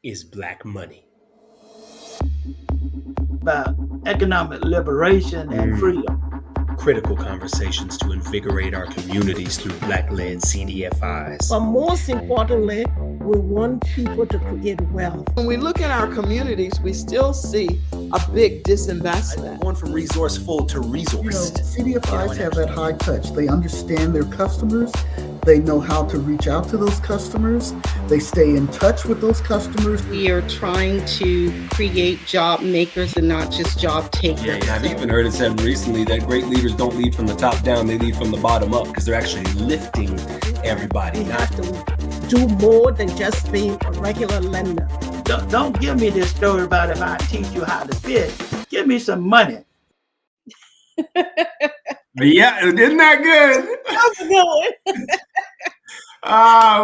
is Black money? About economic liberation and freedom. Critical conversations to invigorate our communities through Black-led CDFIs. But most importantly, we want people to create wealth. When we look at our communities, we still see a big disinvestment. Going from resourceful to resourced. CDFIs have that high touch. They understand their customers. They know how to reach out to those customers. They stay in touch with those customers. We are trying to create job makers and not just job takers. Yeah, I've even heard it said recently that great leaders don't lead from the top down, they lead from the bottom up because they're actually lifting everybody. We have to do more than just being a regular lender. Don't give me this story about if I teach you how to fish. Give me some money. Yeah, isn't that good? That's a good one.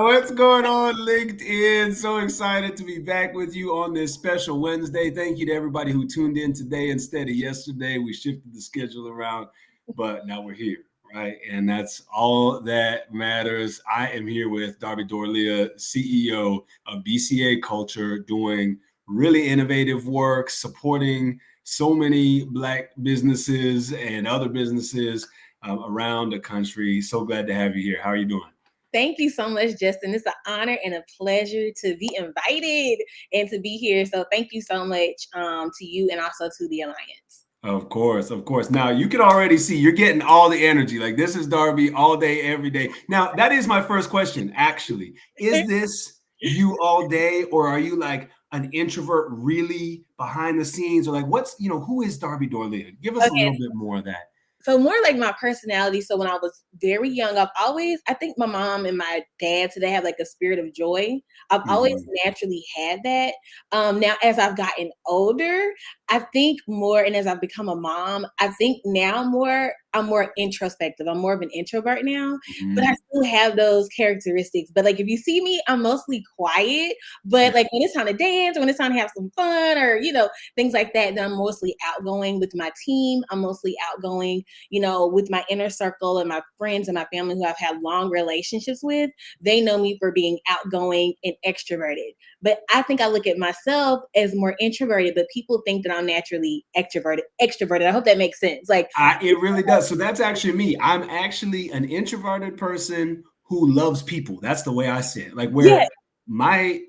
What's going on, LinkedIn? So excited to be back with you on this special Wednesday. Thank you to everybody who tuned in today instead of yesterday. We shifted the schedule around, but now we're here, right? And that's all that matters. I am here with Darbi Dorleia, CEO of BCA Culture, doing really innovative work, supporting so many Black businesses and other businesses around the country. So glad to have you here. How are you doing? Thank you so much, Justin. It's an honor and a pleasure to be invited and to be here. So thank you so much to you and also to the Alliance. Of course, of course. Now you can already see you're getting all the energy. Like this is Darbi all day, every day. Now that is my first question, actually. Is this you all day, or are you like an introvert really behind the scenes? Or like who is Darbi Dorleia? Give us a little bit more of that. So more like my personality. So when I was very young, I think my mom and my dad, so they have like a spirit of joy. I've always naturally had that. Now, as I've gotten older, I think more, and as I've become a mom, I think now I'm more introspective. I'm more of an introvert now, but I still have those characteristics. But like, if you see me, I'm mostly quiet, but like when it's time to dance, or when it's time to have some fun or, things like that, then I'm mostly outgoing with my team. I'm mostly outgoing, with my inner circle and my friends and my family who I've had long relationships with. They know me for being outgoing and extroverted. But I think I look at myself as more introverted, but people think that I'm naturally extroverted. I hope that makes sense. Like it really does. So that's actually me. I'm actually an introverted person who loves people. That's the way I see it. Like where my,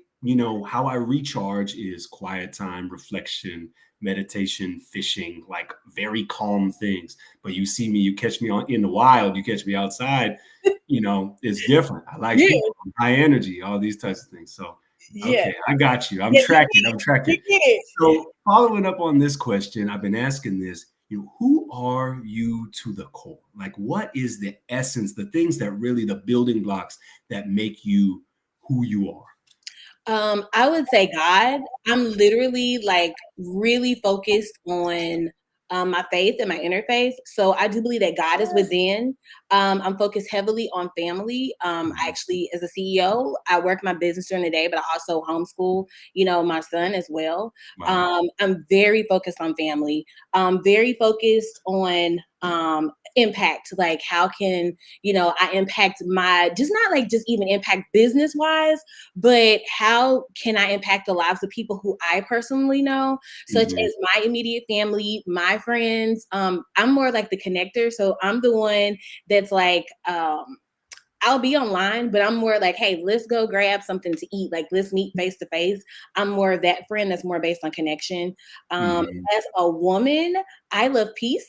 how I recharge is quiet time, reflection, meditation, fishing, like very calm things. But you see me, you catch me in the wild, you catch me outside, it's different. I like people, high energy, all these types of things. So okay, I got you. I'm tracking. So following up on this question, I've been asking this, who are you to the core? Like, what is the essence, the things that really, the building blocks that make you who you are? I would say God. I'm literally like really focused on my faith and my inner faith. So I do believe that God is within. I'm focused heavily on family. I actually, as a CEO, I work my business during the day, but I also homeschool, my son as well. Wow. I'm very focused on family. Very focused on impact. Like how can, I impact just not like just even impact business wise, but how can I impact the lives of people who I personally know, such as my immediate family, my friends. I'm more like the connector. So I'm the one that's like, I'll be online, but I'm more like, hey, let's go grab something to eat. Like, let's meet face to face. I'm more of that friend that's more based on connection. As a woman, I love peace.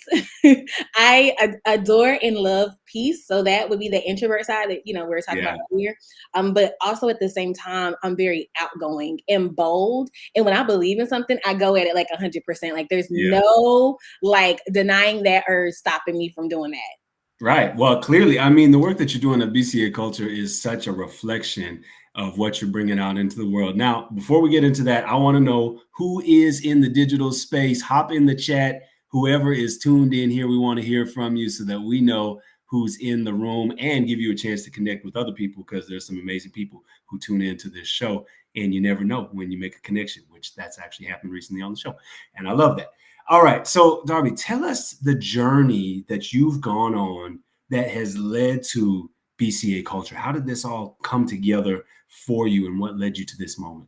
I adore and love peace. So that would be the introvert side that, we were talking about earlier. But also at the same time, I'm very outgoing and bold. And when I believe in something, I go at it like 100%. Like there's no like denying that or stopping me from doing that. Right. Well, clearly, I mean, the work that you're doing at BCA Culture is such a reflection of what you're bringing out into the world. Now, before we get into that, I want to know who is in the digital space. Hop in the chat. Whoever is tuned in here, we want to hear from you so that we know who's in the room and give you a chance to connect with other people, because there's some amazing people who tune into this show. And you never know when you make a connection, which that's actually happened recently on the show. And I love that. All right. So, Darbi, tell us the journey that you've gone on that has led to BCA Culture. How did this all come together for you, and what led you to this moment?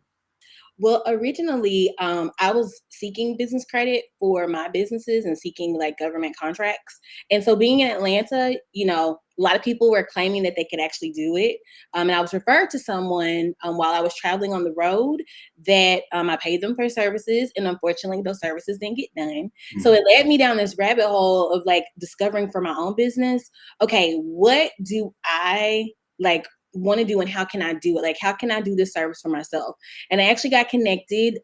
Well, originally, I was seeking business credit for my businesses and seeking like government contracts. And so being in Atlanta, a lot of people were claiming that they could actually do it. And I was referred to someone while I was traveling on the road that I paid them for services. And unfortunately, those services didn't get done. So it led me down this rabbit hole of like discovering for my own business, okay, what do I like want to do and how can I do it? Like, how can I do this service for myself? And I actually got connected,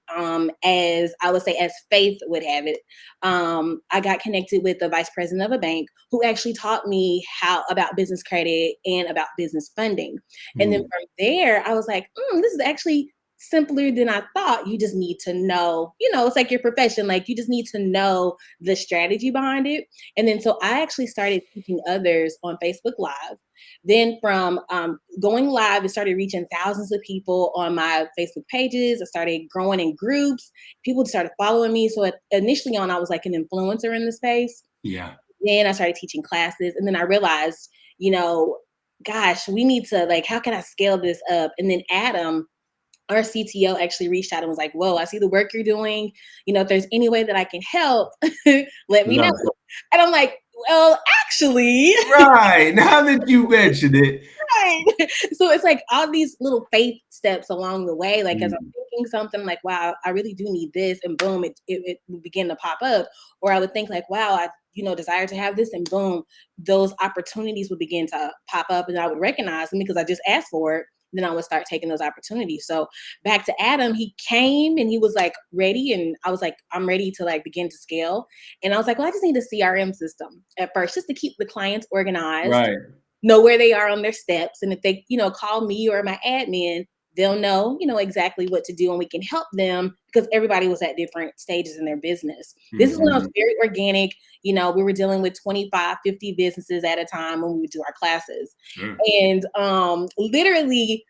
as I would say, as faith would have it. I got connected with the vice president of a bank who actually taught me how about business credit and about business funding. And then from there, I was like, this is actually simpler than I thought. You just need to know, it's like your profession. Like you just need to know the strategy behind it. And then so I actually started teaching others on Facebook Live. Then from going live, it started reaching thousands of people on my Facebook pages. I started growing in groups. People started following me. So initially on, I was like an influencer in the space. Yeah. Then I started teaching classes. And then I realized, gosh, we need to like, how can I scale this up? And then Adam, our CTO, actually reached out and was like, whoa, I see the work you're doing. If there's any way that I can help, let me know. And I'm like, well, actually. Right. Now that you mentioned it. Right. So it's like all these little faith steps along the way. Like as I'm thinking something like, wow, I really do need this. And boom, it would begin to pop up. Or I would think like, wow, I desire to have this. And boom, those opportunities would begin to pop up and I would recognize them because I just asked for it. Then I would start taking those opportunities. So back to Adam, he came and he was like ready. And I was like, I'm ready to like begin to scale. And I was like, well, I just need a CRM system at first, just to keep the clients organized, right, know where they are on their steps. And if they, call me or my admin, they'll know, exactly what to do and we can help them because everybody was at different stages in their business. This is when I was very organic. We were dealing with 25, 50 businesses at a time when we would do our classes. And literally,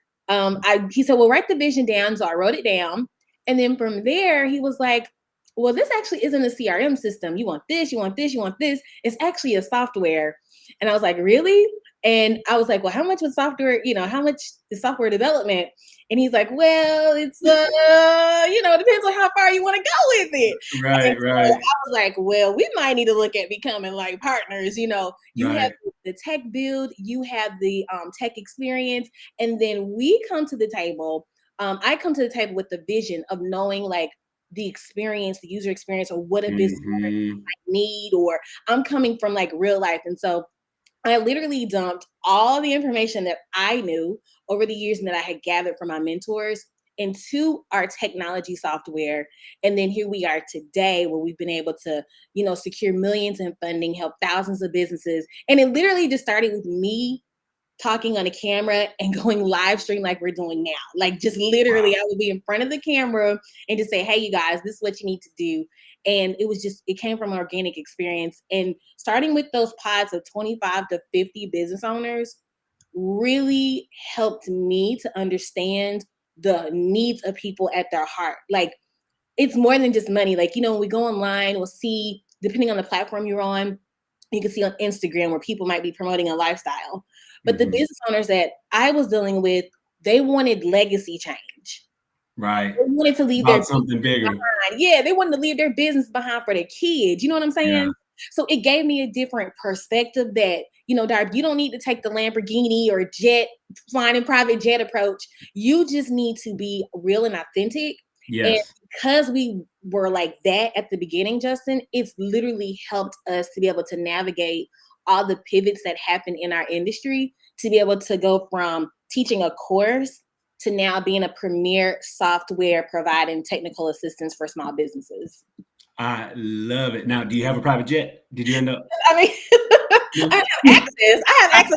he said, well, write the vision down. So I wrote it down. And then from there, he was like, well, this actually isn't a CRM system. You want this, you want this, you want this. It's actually a software. And I was like, really? And I was like, well, how much was software, how much is software development? And he's like, well, it's, it depends on how far you want to go with it. Right. So I was like, well, we might need to look at becoming like partners. You have the tech build, you have the tech experience, and then we come to the table. I come to the table with the vision of knowing like the experience, the user experience, or what a business might need, or I'm coming from like real life. And so I literally dumped all the information that I knew over the years and that I had gathered from my mentors into our technology software. And then here we are today where we've been able to, secure millions in funding, help thousands of businesses. And it literally just started with me talking on a camera and going live stream like we're doing now. Like just literally, I would be in front of the camera and just say, hey, you guys, this is what you need to do. And it came from an organic experience. And starting with those pods of 25 to 50 business owners really helped me to understand the needs of people at their heart. Like it's more than just money. Like, when we go online, we'll see, depending on the platform you're on, you can see on Instagram where people might be promoting a lifestyle. But the business owners that I was dealing with, they wanted legacy change. Right. They wanted to leave their something bigger behind. Yeah, they wanted to leave their business behind for their kids. You know what I'm saying? Yeah. So it gave me a different perspective that, Darbi, you don't need to take the Lamborghini or flying in private jet approach. You just need to be real and authentic. Yes. And because we were like that at the beginning, Justin, it's literally helped us to be able to navigate all the pivots that happen in our industry, to be able to go from teaching a course to now being a premier software providing technical assistance for small businesses. I love it. Now, do you have a private jet? Did you end up? I mean, I have access.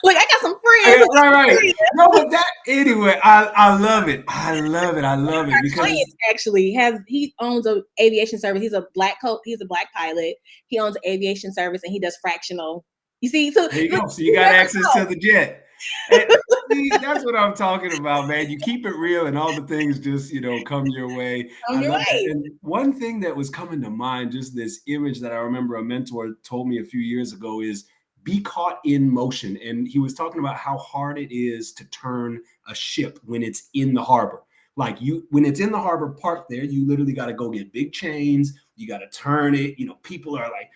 Look, I got some friends. Right. No, but anyway, I love it. I love it because actually he owns an aviation service. He's a black pilot. He owns an aviation service and he does fractional. You see, so there you go. So you got access to the jet. And, see, that's what I'm talking about, man. You keep it real and all the things just, come your way. And one thing that was coming to mind, just this image that I remember a mentor told me a few years ago is be caught in motion. And he was talking about how hard it is to turn a ship when it's in the harbor. Like when it's in the harbor park there, you literally got to go get big chains. You got to turn it. You know, people are like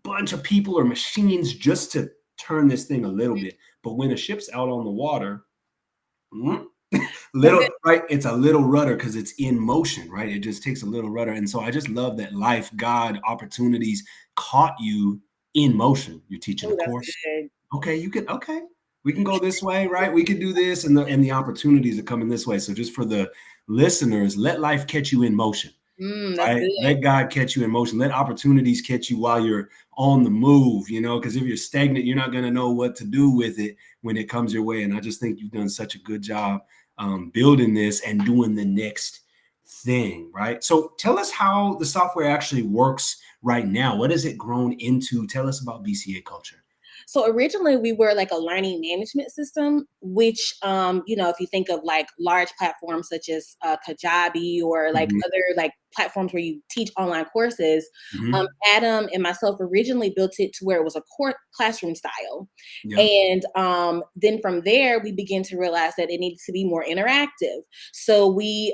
bunch of people or machines just to turn this thing a little bit. But when a ship's out on the water, little, right? It's a little rudder because it's in motion, right? It just takes a little rudder. And so I just love that life, God, opportunities caught you in motion. You're teaching a course. Okay, we can go this way, right? We can do this, and the opportunities are coming this way. So just for the listeners, let life catch you in motion. Right? Good. Let God catch you in motion. Let opportunities catch you while you're on the move, you know, because if you're stagnant, you're not going to know what to do with it when it comes your way. And I just think you've done such a good job building this and doing the next thing, right? So tell us how the software actually works right now. What has it grown into? Tell us about BCA Culture. So originally we were like a learning management system, which, you know, if you think of like large platforms such as Kajabi or like other like platforms where you teach online courses, Adam and myself originally built it to where it was a core classroom style. And then from there, we began to realize that it needed to be more interactive. So we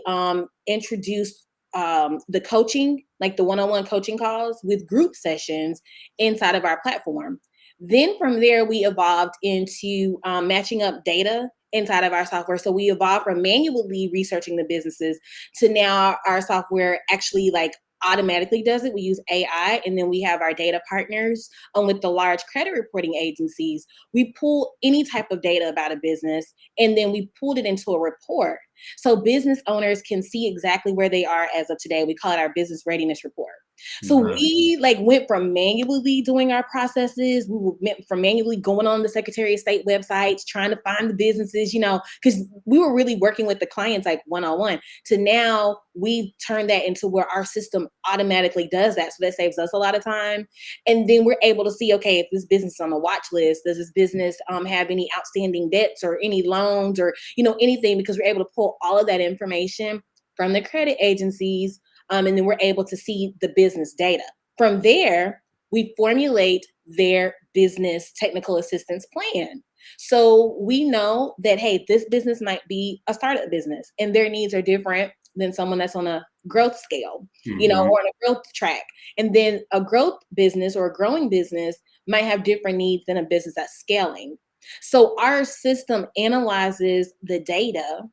introduced the coaching, like the one-on-one coaching calls with group sessions inside of our platform. Then from there, we evolved into matching up data inside of our software. So we evolved from manually researching the businesses to now our software actually like automatically does it. We use AI, and then we have our data partners with the large credit reporting agencies. We pull any type of data about a business, and then we pulled it into a report. So business owners can see exactly where they are as of today. We call it our business readiness report. So we like went from manually doing our processes. We went from manually going on the Secretary of State websites, trying to find the businesses, you know, because we were really working with the clients like one-on-one, to now we turn that into where our system automatically does that. So that saves us a lot of time. And then we're able to see, okay, if this business is on the watch list, does this business have any outstanding debts or any loans or, you know, anything, because we're able to pull all of that information from the credit agencies. And then we're able to see the business data. From there, we formulate their business technical assistance plan. So we know that, hey, this business might be a startup business and their needs are different than someone that's on a growth scale, you know, or on a growth track. And then a growth business or a growing business might have different needs than a business that's scaling. So our system analyzes the data,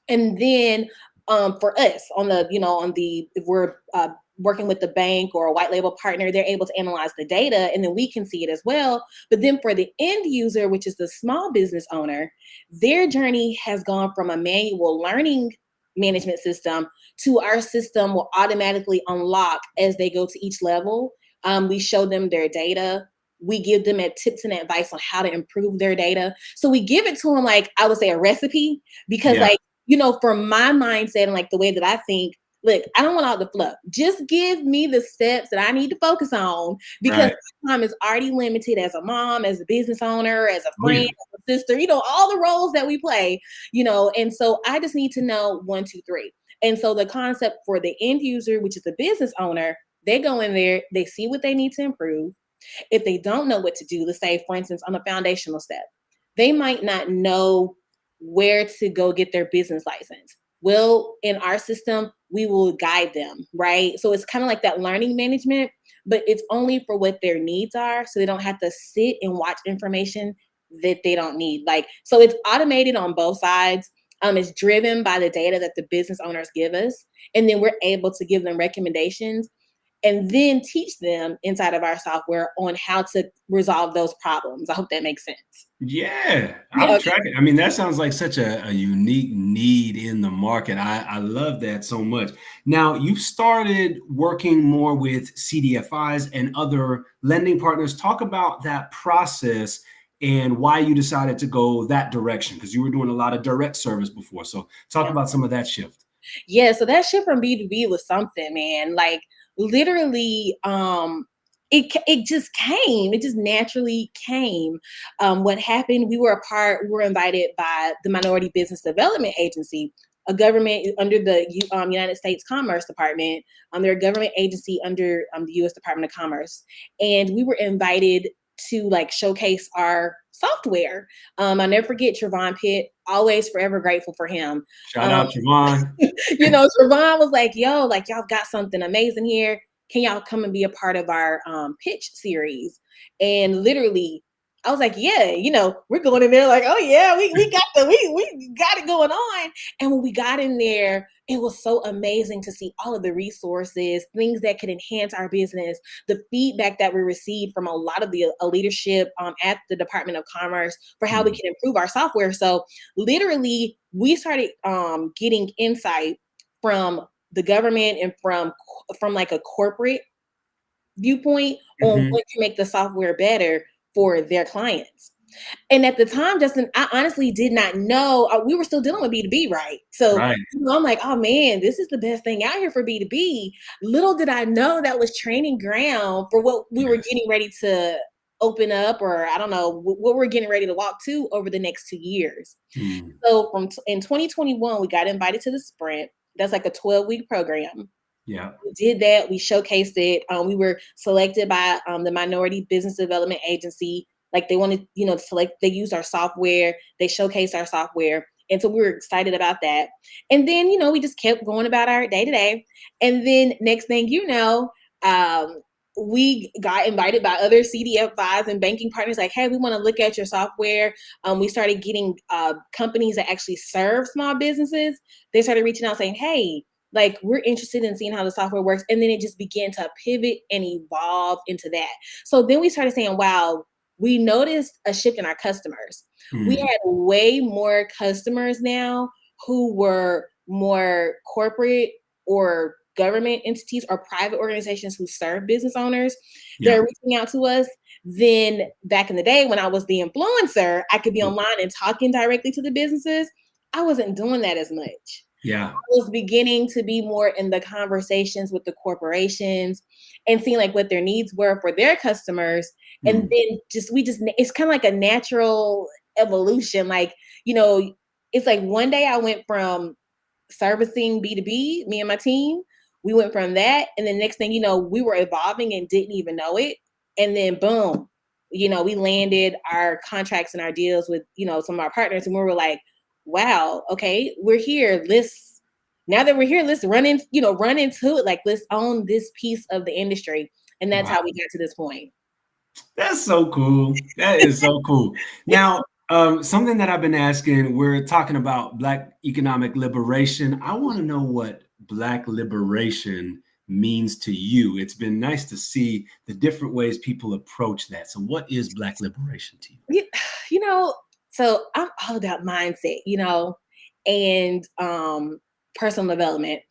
and then for us on the, you know, if we're working with the bank or a white label partner, they're able to analyze the data and then we can see it as well. But then for the end user, which is the small business owner, their journey has gone from a manual learning management system to our system will automatically unlock as they go to each level. We show them their data. We give them tips and advice on how to improve their data. So we give it to them like, I would say, a recipe, because like, you know, from my mindset and like the way that I think, look, I don't want all the fluff. Just give me the steps that I need to focus on, because my time is already limited as a mom, as a business owner, as a friend, as a sister, you know, all the roles that we play, you know, and so I just need to know 1, 2, 3. And so the concept for the end user, which is the business owner, they go in there, they see what they need to improve. If they don't know what to do, let's say, for instance, on a foundational step, they might not know where to go get their business license. Well, in our system, we will guide them, right? So it's kind of like that learning management, but it's only for what their needs are. So they don't have to sit and watch information that they don't need. Like, so it's automated on both sides. It's driven by the data that the business owners give us. And then we're able to give them recommendations and then teach them inside of our software on how to resolve those problems. I hope that makes sense. Yeah, I'm tracking. I mean, that sounds like such a unique need in the market. I love that so much. Now, you've started working more with CDFIs and other lending partners. Talk about that process and why you decided to go that direction, because you were doing a lot of direct service before. So talk about some of that shift. Yeah, so that shift from B2B was something, man. Like, literally, it just came. It just naturally came. What happened? We were invited by the Minority Business Development Agency, a government under the United States Commerce Department. They're a government agency under the U.S. Department of Commerce, and we were invited to like showcase our software. I'll never forget Trevon Pitt, always forever grateful for him. Shout out Trevon. Trevon was like, yo, like y'all got something amazing here. Can y'all come and be a part of our pitch series? And literally, I was like, yeah, we're going in there like, oh yeah, we got we got it going on. And when we got in there, it was so amazing to see all of the resources, things that could enhance our business, the feedback that we received from a lot of the leadership at the Department of Commerce for how we can improve our software. So literally, we started getting insight from the government and from like a corporate viewpoint on what can make the software better for their clients. And at the time, Justin, I honestly did not know. We were still dealing with B2B, right? So I'm like, oh man, this is the best thing out here for B2B. Little did I know that was training ground for what we were getting ready to open up, or I don't know, what we're getting ready to walk to over the next 2 years. So in 2021, we got invited to the Sprint. That's like a 12-week program. Yeah. We did that. We showcased it. We were selected by the Minority Business Development Agency. Like they wanted, to select, they used our software, they showcased our software. And so we were excited about that. And then, we just kept going about our day to day. And then next thing you know, we got invited by other CDFIs and banking partners like, hey, we want to look at your software. We started getting companies that actually serve small businesses. They started reaching out saying, hey, like we're interested in seeing how the software works. And then it just began to pivot and evolve into that. So then we started saying, wow, we noticed a shift in our customers. We had way more customers now who were more corporate or government entities or private organizations who serve business owners. They're reaching out to us than back in the day when I was the influencer. I could be online and talking directly to the businesses. I wasn't doing that as much. Yeah. I was beginning to be more in the conversations with the corporations and seeing like what their needs were for their customers. And then it's kind of like a natural evolution. Like, it's like one day I went from servicing B2B, me and my team, we went from that. And the next thing, we were evolving and didn't even know it. And then boom, we landed our contracts and our deals with, some of our partners. And we were like, wow, okay, we're here. Now that we're here, let's run into it. Like, let's own this piece of the industry. And that's how we got to this point. That's so cool. That is so cool. Now, something that I've been asking, we're talking about Black economic liberation. I want to know what Black liberation means to you. It's been nice to see the different ways people approach that. So what is Black liberation to you? So I'm all about mindset, and personal development.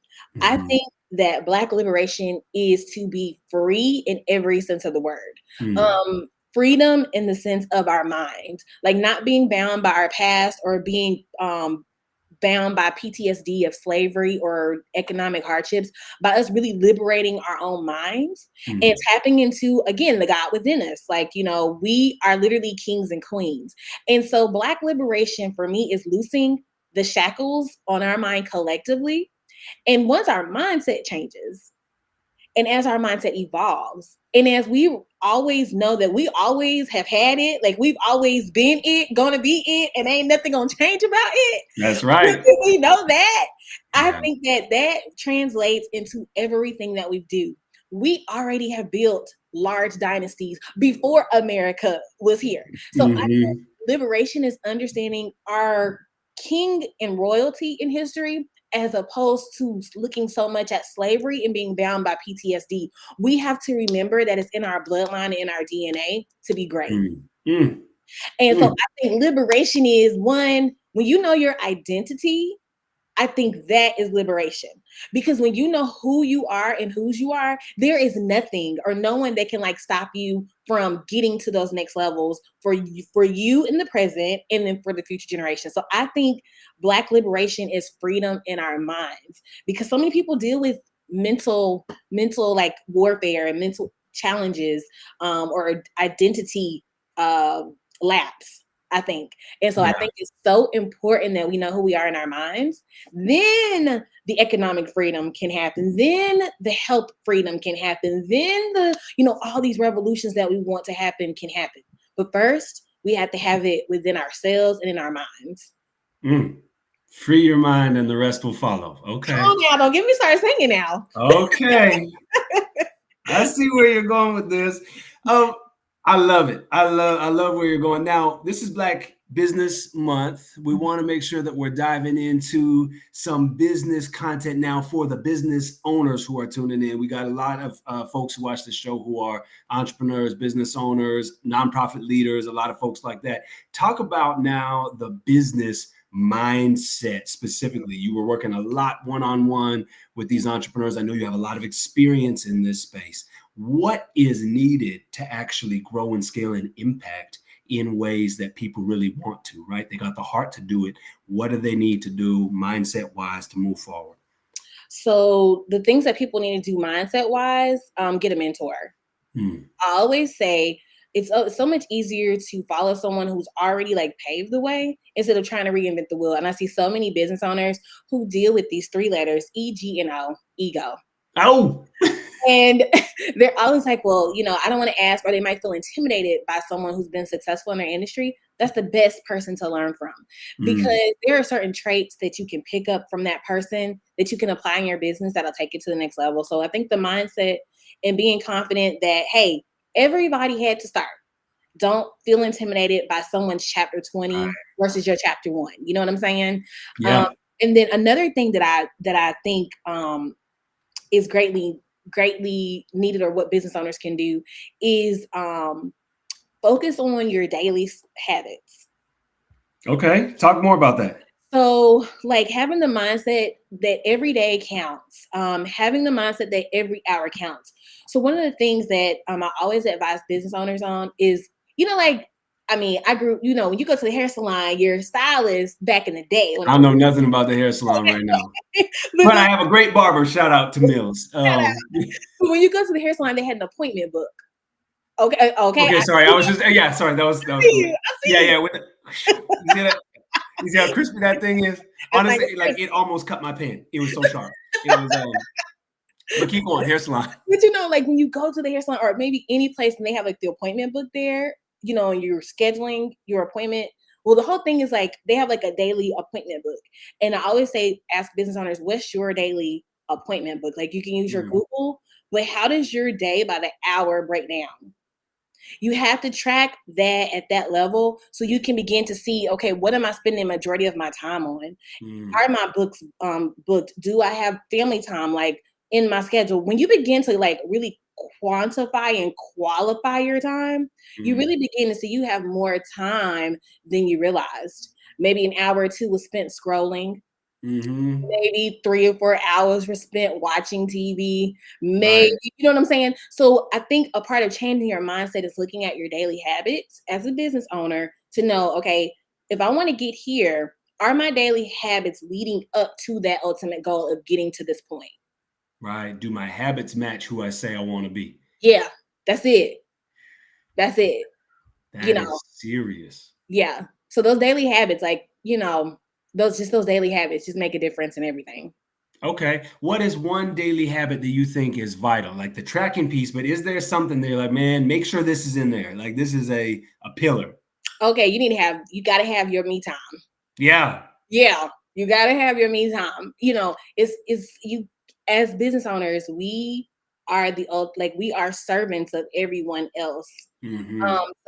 I think that Black liberation is to be free in every sense of the word. Freedom in the sense of our mind, like not being bound by our past or being bound by PTSD of slavery or economic hardships, by us really liberating our own minds and tapping into, again, the God within us. Like, we are literally kings and queens. And so Black liberation for me is loosing the shackles on our mind collectively. And once our mindset changes, and as our mindset evolves, and as we always know that we always have had it, like we've always been it, gonna be it, and ain't nothing gonna change about it. That's right. We know that. I think that translates into everything that we do. We already have built large dynasties before America was here. So I think liberation is understanding our king and royalty in history, as opposed to looking so much at slavery and being bound by PTSD. We have to remember that it's in our bloodline, in our DNA to be great. And so I think liberation is one, when you know your identity, I think that is liberation. Because when you know who you are and whose you are, there is nothing or no one that can like stop you from getting to those next levels for you in the present and then for the future generations. So I think Black liberation is freedom in our minds, because so many people deal with mental like warfare and mental challenges or identity lapse. I think. And so I think it's so important that we know who we are in our minds. Then the economic freedom can happen. Then the health freedom can happen. Then all these revolutions that we want to happen can happen. But first, we have to have it within ourselves and in our minds. Free your mind and the rest will follow. Okay. Come on now, don't get me started singing now. Okay. I see where you're going with this. I love it. I love where you're going. Now, this is Black Business Month. We want to make sure that we're diving into some business content now for the business owners who are tuning in. We got a lot of folks who watch the show who are entrepreneurs, business owners, nonprofit leaders, a lot of folks like that. Talk about now the business mindset specifically. You were working a lot one-on-one with these entrepreneurs. I know you have a lot of experience in this space. What is needed to actually grow and scale and impact in ways that people really want to, right? They got the heart to do it. What do they need to do mindset wise to move forward? So the things that people need to do mindset wise, get a mentor. I always say it's so much easier to follow someone who's already paved the way instead of trying to reinvent the wheel. And I see so many business owners who deal with these 3 letters, E-G-N-O, ego. Oh, and they're always like, well, I don't want to ask, or they might feel intimidated by someone who's been successful in their industry. That's the best person to learn from, because there are certain traits that you can pick up from that person that you can apply in your business that'll take it to the next level. So I think the mindset and being confident that, hey, everybody had to start. Don't feel intimidated by someone's chapter 20 versus your chapter 1. You know what I'm saying? Yeah. And then another thing that I think is greatly needed, or what business owners can do, is focus on your daily habits. Okay. Talk more about that. So having the mindset that every day counts, having the mindset that every hour counts. So one of the things that I always advise business owners on is, I grew, when you go to the hair salon, your stylist back in the day. I know nothing about the hair salon right now. But I have a great barber. Shout out to Mills. When you go to the hair salon, they had an appointment book. Okay. Sorry. I was just, sorry. That was I see you. You see how crispy that thing is? Honestly, it almost cut my pen. It was so sharp. It was, but keep going, hair salon. But when you go to the hair salon, or maybe any place and they have the appointment book there, and you're scheduling your appointment. Well, the whole thing is they have a daily appointment book. And I always say, ask business owners, what's your daily appointment book? You can use your Google, but how does your day by the hour break down? You have to track that at that level so you can begin to see, okay, what am I spending the majority of my time on? Are my books booked? Do I have family time in my schedule? When you begin to really quantify and qualify your time, you really begin to see you have more time than you realized. Maybe an hour or 2 was spent scrolling. Maybe 3 or 4 hours were spent watching TV. Maybe, you know what I'm saying? So I think a part of changing your mindset is looking at your daily habits as a business owner to know, okay, if I want to get here, are my daily habits leading up to that ultimate goal of getting to this point? Right. Do my habits match who I say I want to be? Yeah, that's it. That is serious. Yeah. So those daily habits, those daily habits just make a difference in everything. Okay. What is one daily habit that you think is vital? The tracking piece, but is there something there man, make sure this is in there? This is a pillar. Okay. You got to have your me time. Yeah. Yeah. You got to have your me time. It's you as business owners, we are we are servants of everyone else.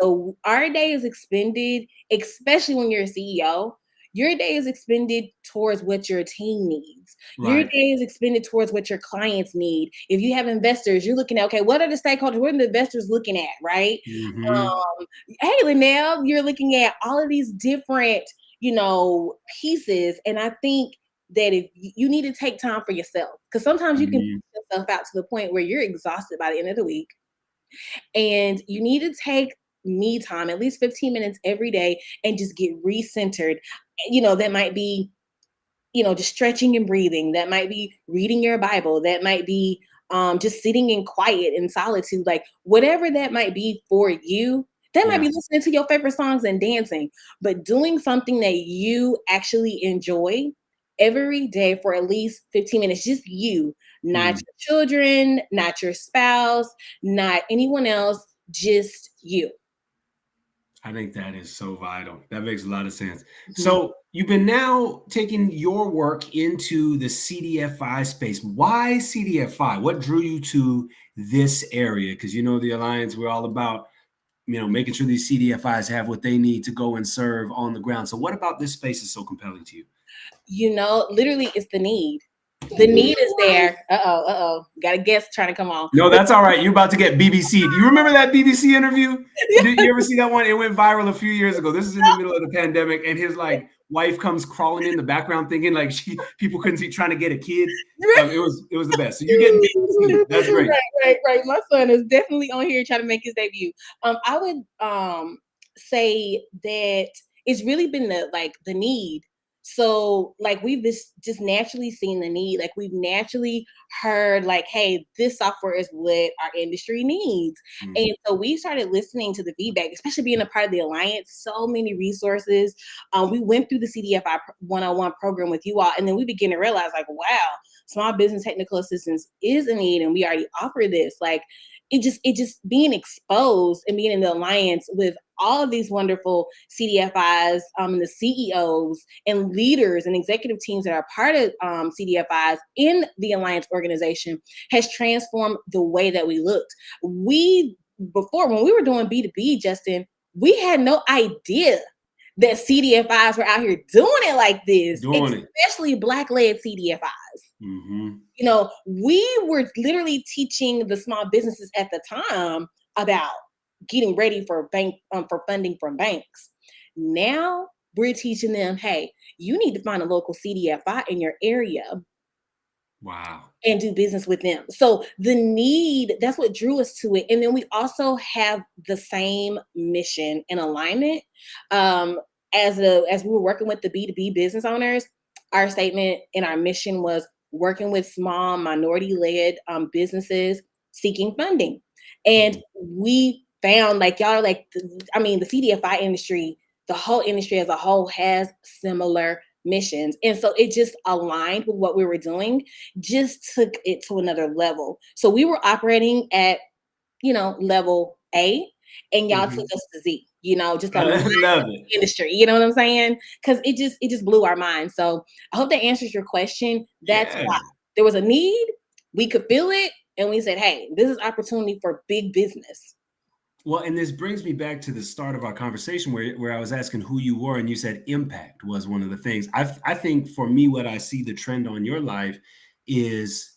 So our day is expended, especially when you're a CEO. Your day is expended towards what your team needs. Your day is expended towards what your clients need. If you have investors, you're looking at, okay, what are the stakeholders? What are the investors looking at, right? Hey, Linnell, you're looking at all of these different, pieces. And I think that if you need to take time for yourself, because sometimes you can put yourself out to the point where you're exhausted by the end of the week. And you need to take me time, at least 15 minutes every day, and just get recentered. That might be, just stretching and breathing. That might be reading your Bible. That might be just sitting in quiet and solitude. Whatever that might be for you, They might be listening to your favorite songs and dancing, but doing something that you actually enjoy every day for at least 15 minutes, just you, not your children, not your spouse, not anyone else, just you. I think that is so vital. That makes a lot of sense. Mm-hmm. So you've been now taking your work into the CDFI space. Why CDFI? What drew you to this area? Because the Alliance, we're all about, making sure these CDFIs have what they need to go and serve on the ground. So what about this space is so compelling to you? Literally it's the need. The need is there. Got a guest trying to come on. No, that's all right. You're about to get BBC. Do you remember that BBC interview? Did you ever see that one? It went viral a few years ago. This is in the middle of the pandemic, and his wife comes crawling in the background, thinking people couldn't see, trying to get a kid. It was the best. So you get BBC. That's great. Right. My son is definitely on here trying to make his debut. I would say that it's really been the need. So we've just naturally seen the need. We've naturally heard hey, this software is what our industry needs. Mm-hmm. And so we started listening to the feedback, especially being a part of the Alliance, so many resources. We went through the CDFI 101 program with you all, and then we began to realize wow, small business technical assistance is a need, and we already offer this. It just being exposed and being in the Alliance with all of these wonderful CDFIs and the CEOs and leaders and executive teams that are part of CDFIs in the Alliance organization has transformed the way that we looked. Before, when we were doing B2B, Justin, we had no idea that CDFIs were out here doing it like this, especially Black-led CDFIs. Mm-hmm. We were literally teaching the small businesses at the time about getting ready for funding from banks. Now we're teaching them, hey, you need to find a local CDFI in your area. Wow. And do business with them. So the need, that's what drew us to it. And then we also have the same mission and alignment. As we were working with the B2B business owners, our statement and our mission was working with small minority-led businesses seeking funding. And we found the CDFI industry, the whole industry as a whole has similar missions. And so it just aligned with what we were doing, just took it to another level. So we were operating at, level A, and y'all took us to Z, just a love it. Industry. You know what I'm saying? Because it just blew our mind. So I hope that answers your question. That's why there was a need. We could feel it. And we said, hey, this is opportunity for big business. Well, and this brings me back to the start of our conversation where I was asking who you were, and you said impact was one of the things. I think for me, what I see the trend on your life is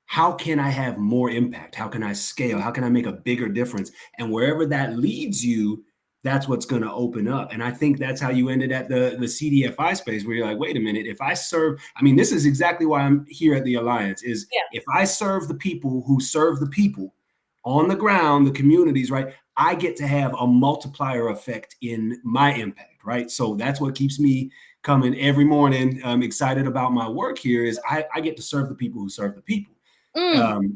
how can I have more impact? How can I scale? How can I make a bigger difference? And wherever that leads you, that's what's going to open up. And I think that's how you ended at the CDFI space, where you're like, wait a minute, if I serve, this is exactly why I'm here at the Alliance, is if I serve the people who serve the people on the ground, the communities, right, I get to have a multiplier effect in my impact, right? So that's what keeps me coming every morning. I'm excited about my work here is I get to serve the people who serve the people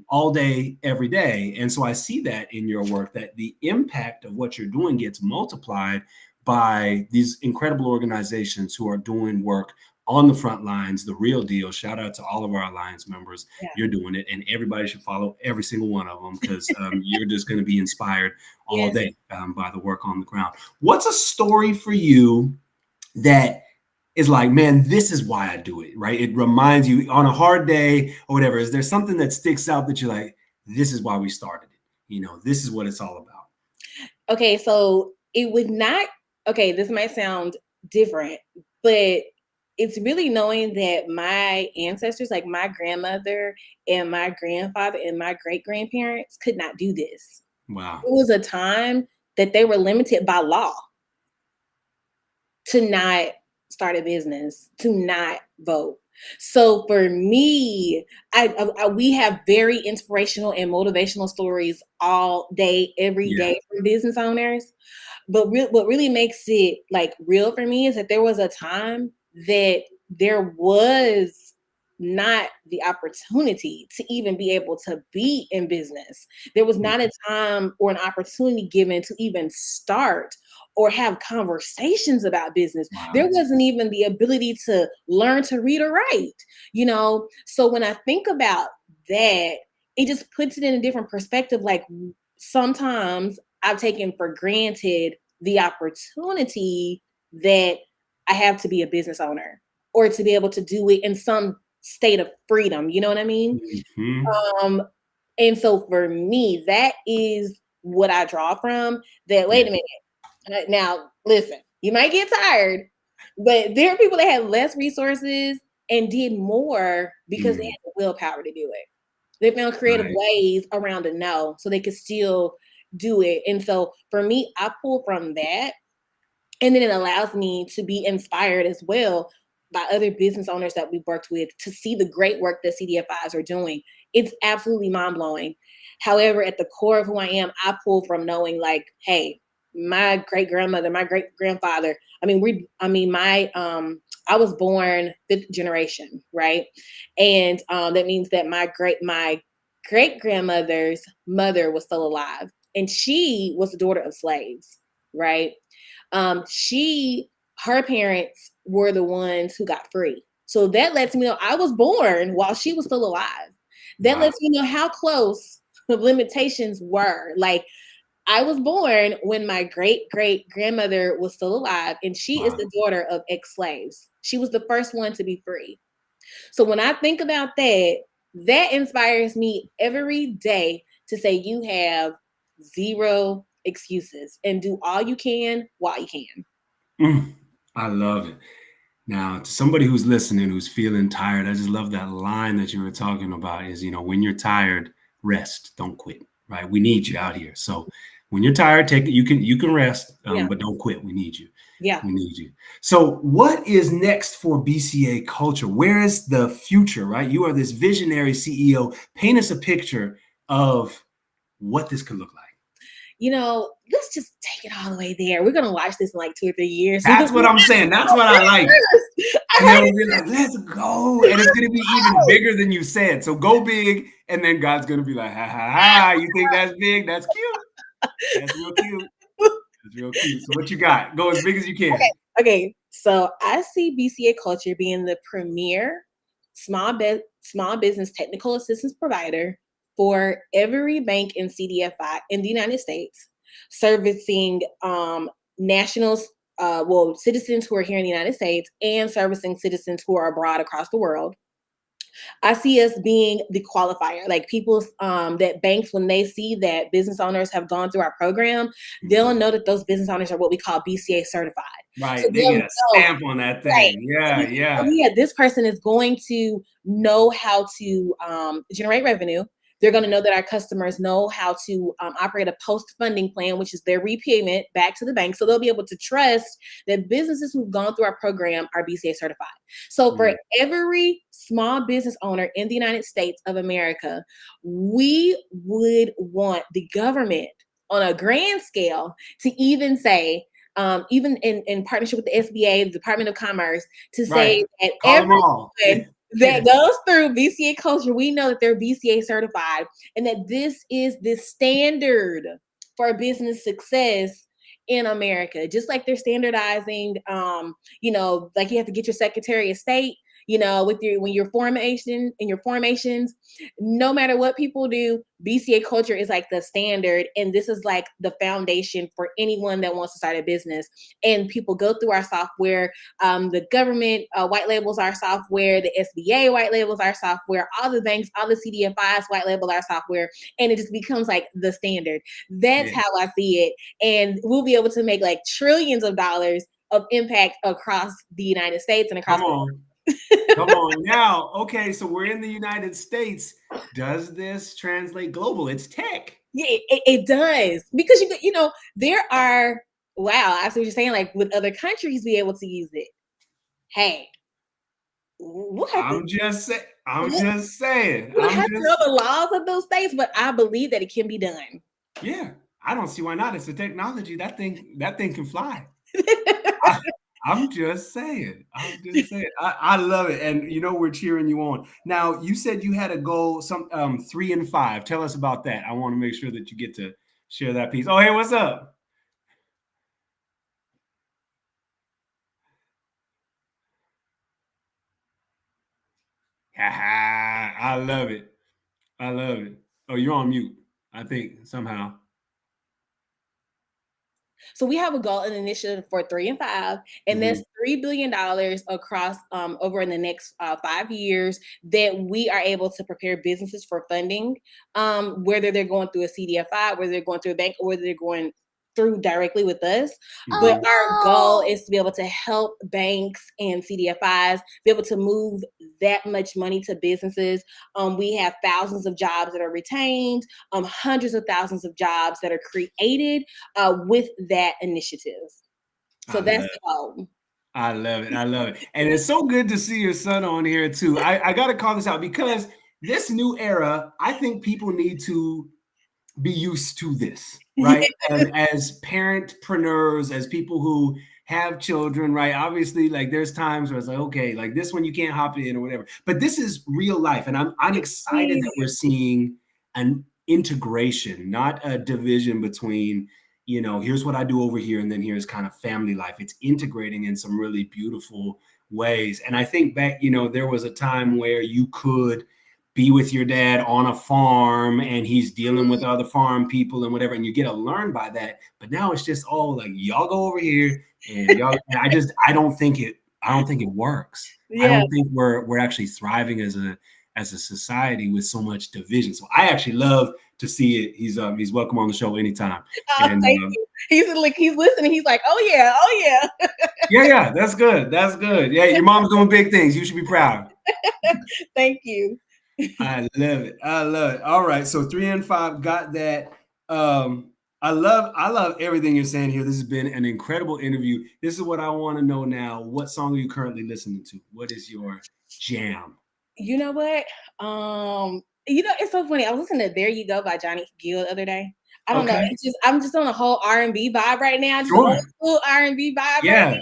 all day, every day. And so I see that in your work, that the impact of what you're doing gets multiplied by these incredible organizations who are doing work on the front lines, the real deal. Shout out to all of our Alliance members. Yeah. You're doing it, and everybody should follow every single one of them, because you're just going to be inspired all day by the work on the ground. What's a story for you that is like, man, this is why I do it, right? It reminds you on a hard day or whatever. Is there something that sticks out that you're like, this is why we started it? This is what it's all about. Okay, so it would not, this might sound different, but it's really knowing that my ancestors, like my grandmother and my grandfather and my great-grandparents, could not do this. Wow. It was a time that they were limited by law to not start a business, to not vote. So for me, we have very inspirational and motivational stories all day, every day from business owners. But what really makes it real for me is that there was a time that there was not the opportunity to even be able to be in business. There was not a time or an opportunity given to even start or have conversations about business. Wow. There wasn't even the ability to learn to read or write, you know? So when I think about that, it just puts it in a different perspective. Like sometimes I've taken for granted the opportunity that I have to be a business owner or to be able to do it in some state of freedom. You know what I mean? Mm-hmm. And so for me, that is what I draw from that. Wait a minute. Now, listen, you might get tired, but there are people that had less resources and did more because they had the willpower to do it. They found creative ways around a no so they could still do it. And so for me, I pull from that. And then it allows me to be inspired as well by other business owners that we've worked with to see the great work that CDFIs are doing. It's absolutely mind-blowing. However, at the core of who I am, I pull from knowing like, hey, my great-grandmother, my great-grandfather, I was born 5th generation, right? And that means that my great-grandmother's mother was still alive. And she was the daughter of slaves, right? Her parents were the ones who got free. So that lets me know I was born while she was still alive. That lets me know how close the limitations were. Like I was born when my great-great-grandmother was still alive, and she is the daughter of ex-slaves. She was the first one to be free. So when I think about that, that inspires me every day to say you have zero excuses and do all you can while you can. I love it. Now, to somebody who's listening, who's feeling tired, I just love that line that you were talking about is, when you're tired, rest, don't quit, right? We need you out here. So when you're tired, take it. You can rest, but don't quit. We need you. Yeah. We need you. So what is next for BCA Culture? Where is the future, right? You are this visionary CEO. Paint us a picture of what this could look like. Let's just take it all the way there. We're going to watch this in like 2 or 3 years. That's what I'm saying. That's what I like. And then we'll be like, let's go. And it's going to be even bigger than you said. So go big. And then God's going to be like, ha, ha, ha. You think that's big? That's cute. That's real cute. That's real cute. So what you got? Go as big as you can. Okay. So I see BCA Culture being the premier small business technical assistance provider for every bank and CDFI in the United States, servicing nationals, citizens who are here in the United States and servicing citizens who are abroad across the world. I see us being the qualifier, like people that banks, when they see that business owners have gone through our program, they'll know that those business owners are what we call BCA certified. Right. So they get a stamp on that thing. Right. Yeah. This person is going to know how to generate revenue. They're going to know that our customers know how to operate a post-funding plan, which is their repayment back to the bank. So they'll be able to trust that businesses who've gone through our program are BCA certified. So for every small business owner in the United States of America, we would want the government on a grand scale to even say, even in partnership with the SBA, the Department of Commerce, to say that everyone that goes through BCA Culture, we know that they're BCA certified and that this is the standard for business success in America. Just like they're standardizing, like you have to get your Secretary of State, when your formations, no matter what people do, BCA Culture is like the standard. And this is like the foundation for anyone that wants to start a business. And people go through our software. The government white labels our software. The SBA white labels our software. All the banks, all the CDFIs white label our software. And it just becomes like the standard. That's how I see it. And we'll be able to make like trillions of dollars of impact across the United States and across the world. Come on now. Okay, so we're in the United States. Does this translate global? It's tech. Yeah, it does. Because there are, I see what you're saying, like with other countries be able to use it. Hey. I'm just saying. We'll have to know the laws of those states, but I believe that it can be done. Yeah. I don't see why not. It's a technology. That thing can fly. I'm just saying. I love it. And we're cheering you on. Now, you said you had a goal, 3 and 5. Tell us about that. I want to make sure that you get to share that piece. Oh, hey, what's up? I love it. I love it. Oh, you're on mute, I think, somehow. So we have a goal and initiative for 3 and 5, and that's $3 billion across over in the next 5 years that we are able to prepare businesses for funding, whether they're going through a CDFI, whether they're going through a bank, or whether they're going through directly with us. But our goal is to be able to help banks and CDFIs be able to move that much money to businesses. We have thousands of jobs that are retained, hundreds of thousands of jobs that are created with that initiative. So that's the goal. I love it. I love it. And it's so good to see your son on here too. I got to call this out because this new era, I think people need to be used to this, right? And as parentpreneurs, as people who have children, right? Obviously, like there's times where it's like, okay, like this one you can't hop in or whatever. But this is real life, and I'm excited that we're seeing an integration, not a division between, here's what I do over here, and then here's kind of family life. It's integrating in some really beautiful ways. And I think back, there was a time where you could be with your dad on a farm and he's dealing with other farm people and whatever, and you get to learn by that. But now it's just all like, y'all go over here and y'all, and I don't think it works. Yeah. I don't think we're actually thriving as a society with so much division. So I actually love to see it. He's welcome on the show anytime. Thank you. He's listening. He's like, oh yeah. Yeah, that's good. Yeah, your mom's doing big things. You should be proud. Thank you. I love it. All right. So 3 and 5 got that. I love everything you're saying here. This has been an incredible interview. This is what I want to know now. What song are you currently listening to? What is your jam? You know what? It's so funny. I was listening to "There You Go" by Johnny Gill the other day. I don't know. I'm just on a whole R&B vibe right now. Just old school R&B vibe. Yeah. Right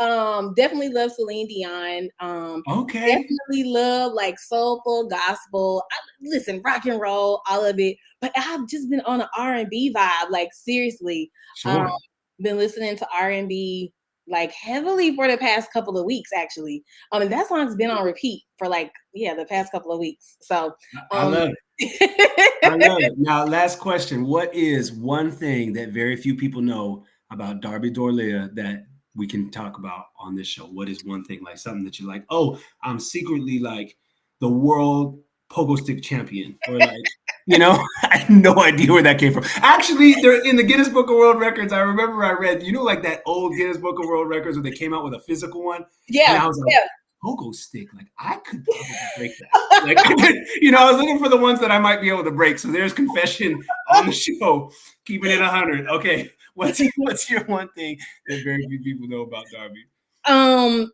now. Definitely love Celine Dion. Definitely love like soulful gospel. Listen, rock and roll, all of it. But I've just been on an R&B vibe. Like seriously, been listening to R&B like heavily for the past couple of weeks, actually. And that song's been on repeat for the past couple of weeks. So I love it. I love it. Now, last question. What is one thing that very few people know about Darbi Dorleia that we can talk about on this show? What is one thing, like something that you're like, oh, I'm secretly like the world pogo stick champion, or like, I have no idea where that came from. Actually, they're in the Guinness Book of World Records. I remember I read, like that old Guinness Book of World Records where they came out with a physical one. Yeah. And I was like, pogo stick, like I could probably break that. Like, I was looking for the ones that I might be able to break. So there's confession on the show, keeping it 100. Okay, what's your one thing that very few people know about Darbi?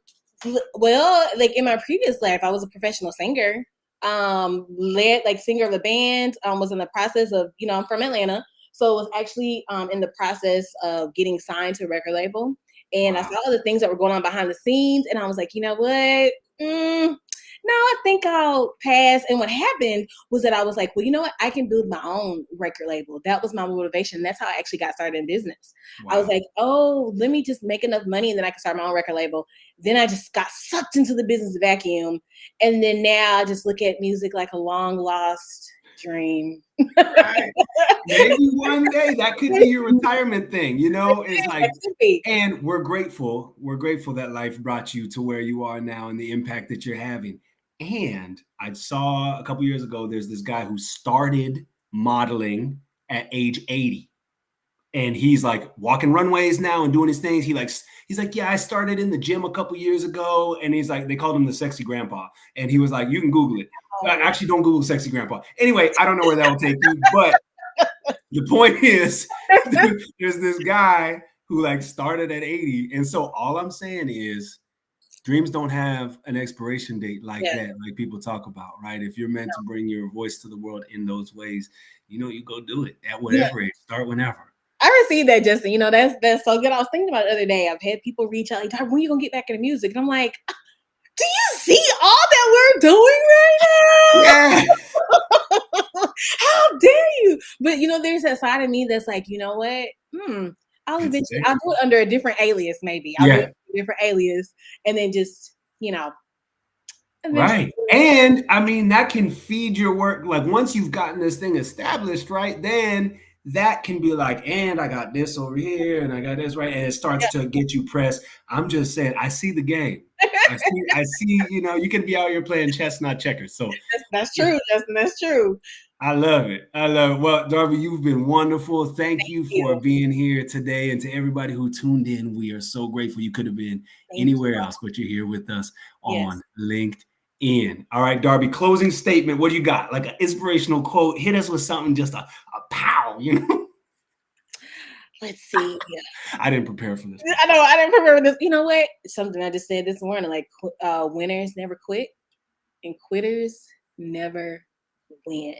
Well, like in my previous life, I was a professional singer. Led like singer of a band. Was in the process of, I'm from Atlanta, so it was actually in the process of getting signed to a record label. And I saw all the things that were going on behind the scenes, and I was like, you know what? No, I think I'll pass. And what happened was that I was like, well, you know what? I can build my own record label. That was my motivation. That's how I actually got started in business. Wow. I was like, oh, let me just make enough money and then I can start my own record label. Then I just got sucked into the business vacuum. And then now I just look at music like a long lost dream. Right. Maybe one day that could be your retirement thing. It's like, and we're grateful that life brought you to where you are now and the impact that you're having. And I saw a couple years ago, there's this guy who started modeling at age 80. And he's like walking runways now and doing his things. He's like, yeah, I started in the gym a couple years ago. And he's like, they called him the sexy grandpa. And he was like, you can Google it. Actually, don't Google sexy grandpa. Anyway, I don't know where that will take you. But the point is, there's this guy who like started at 80. And so all I'm saying is, dreams don't have an expiration date like that, like people talk about, right? If you're meant to bring your voice to the world in those ways, you go do it at whatever age, start whenever. I I received that, Justin. You know, that's so good. I was thinking about it the other day. I've had people reach out like, "Darbi, when are you gonna get back into music?" And I'm like, do you see all that we're doing right now? Yeah. How dare you? But you know, there's that side of me that's like, you know what? I'll do it under a different alias, maybe. I'll do it under a different alias, and then just, you know. Right. And I mean, that can feed your work. Like once you've gotten this thing established, right, then that can be like, and I got this over here and I got this, right. And it starts to get you pressed. I'm just saying, I see the game. I see, you know, you can be out here playing chess, not checkers. So that's true, Justin. That's true. I love it. I love it. Well, Darbi, you've been wonderful. Thank you for being here today. And to everybody who tuned in, we are so grateful. You could have been anywhere else, but you're here with us on LinkedIn. All right, Darbi, closing statement. What do you got? Like an inspirational quote. Hit us with something, just a pow, you know? Let's see. I didn't prepare for this. I know. I didn't prepare for this. You know what? Something I just said this morning, like winners never quit and quitters never win.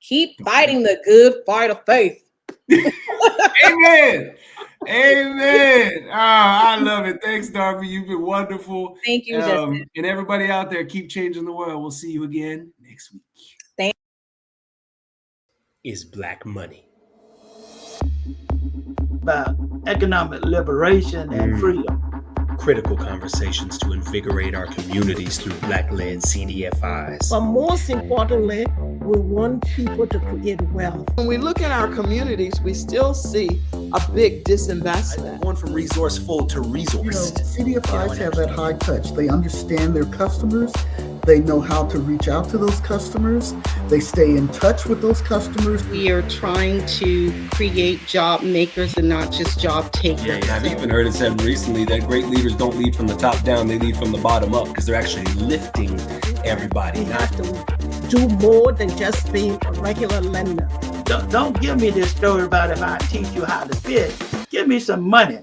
Keep fighting the good fight of faith. Amen. Amen. I love it. Thanks, Darbi. You've been wonderful. Thank you, Justin. And everybody out there, keep changing the world. We'll see you again next week. Thanks. Is Black Money. About economic liberation and freedom. Critical conversations to invigorate our communities through Black-led CDFIs. But most importantly, we want people to create wealth. When we look at our communities, we still see a big disinvestment. Going from resourceful to resourced. CDFIs have that high touch. They understand their customers. They know how to reach out to those customers. They stay in touch with those customers. We are trying to create job makers and not just job takers. Yeah, I've even heard it said recently that great leaders don't lead from the top down, they lead from the bottom up because they're actually lifting everybody. We have to do more than just being a regular lender. Don't give me this story about if I teach you how to fish. Give me some money.